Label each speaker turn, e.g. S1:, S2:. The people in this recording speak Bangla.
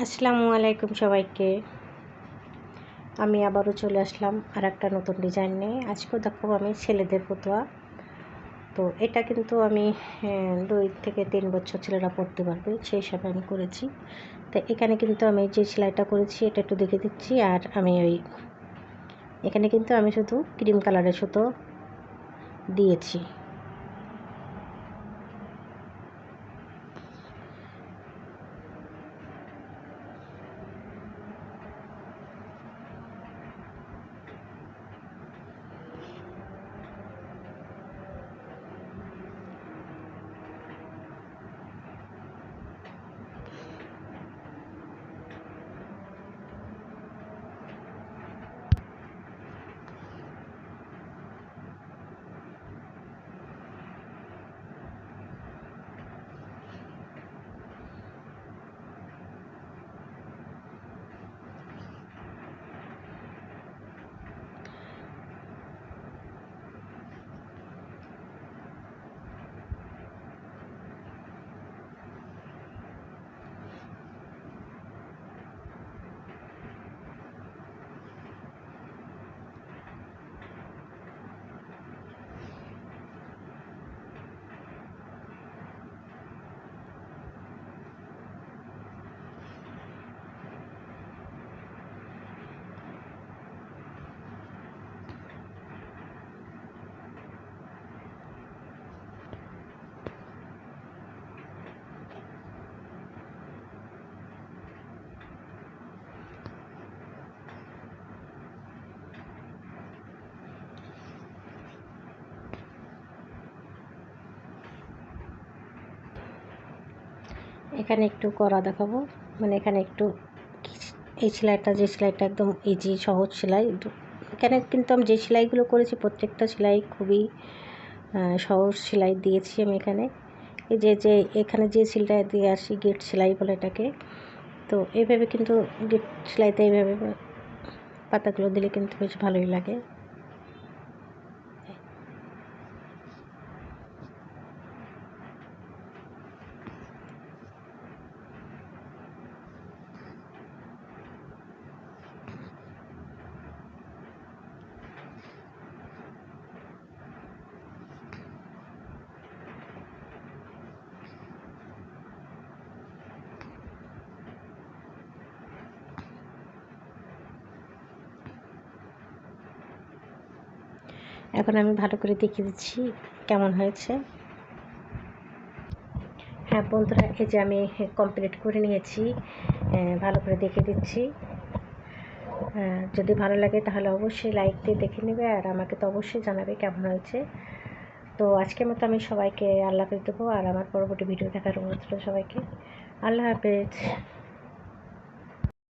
S1: আসসালামু আলাইকুম সবাইকে। আমি আবারও চলে আসলাম আর একটা নতুন ডিজাইন নিয়ে। আজকেও দেখাবো আমি ছেলেদের ফতুয়া। তো এটা কিন্তু আমি 2 থেকে 3 বছর ছেলেরা পড়তে পারবে সেই হিসাবে আমি করেছি। তো এখানে কিন্তু আমি যে সেলাইটা করেছি এটা একটু দেখে দিচ্ছি। আর আমি এখানে কিন্তু আমি শুধু ক্রিম কালারের সুতো দিয়েছি। এখানে একটু করা দেখাবো, মানে এখানে একটু এই সেলাইটা, যে সেলাইটা একদম ইজি সহজ সেলাই। এখানে কিন্তু আমি যে সেলাইগুলো করেছি প্রত্যেকটা সেলাই খুবই সহজ সেলাই দিয়েছি আমি এখানে। এই যে এখানে যে সেলাই দিয়ে আসি গেট সেলাই বলে এটাকে। তো এইভাবে কিন্তু গেট সেলাইতে এইভাবে পাতাগুলো দিলে কিন্তু বেশ ভালোই লাগে। এখন আমি ভালো করে দেখিয়ে দিচ্ছি কেমন হয়েছে। হ্যাঁ বন্ধুরা, এই যে আমি কমপ্লিট করে নিয়েছি, ভালো করে দেখে দিচ্ছি। যদি ভালো লাগে তাহলে অবশ্যই লাইক দিয়ে দেখে নেবে, আর আমাকে তো অবশ্যই জানাবে কেমন হয়েছে। তো আজকের মতো আমি সবাইকে আল্লাহ হাফেজ দেবো, আর আমার পরবর্তী ভিডিও দেখার অনুরোধ রইল সবাইকে। আল্লাহ হাফেজ।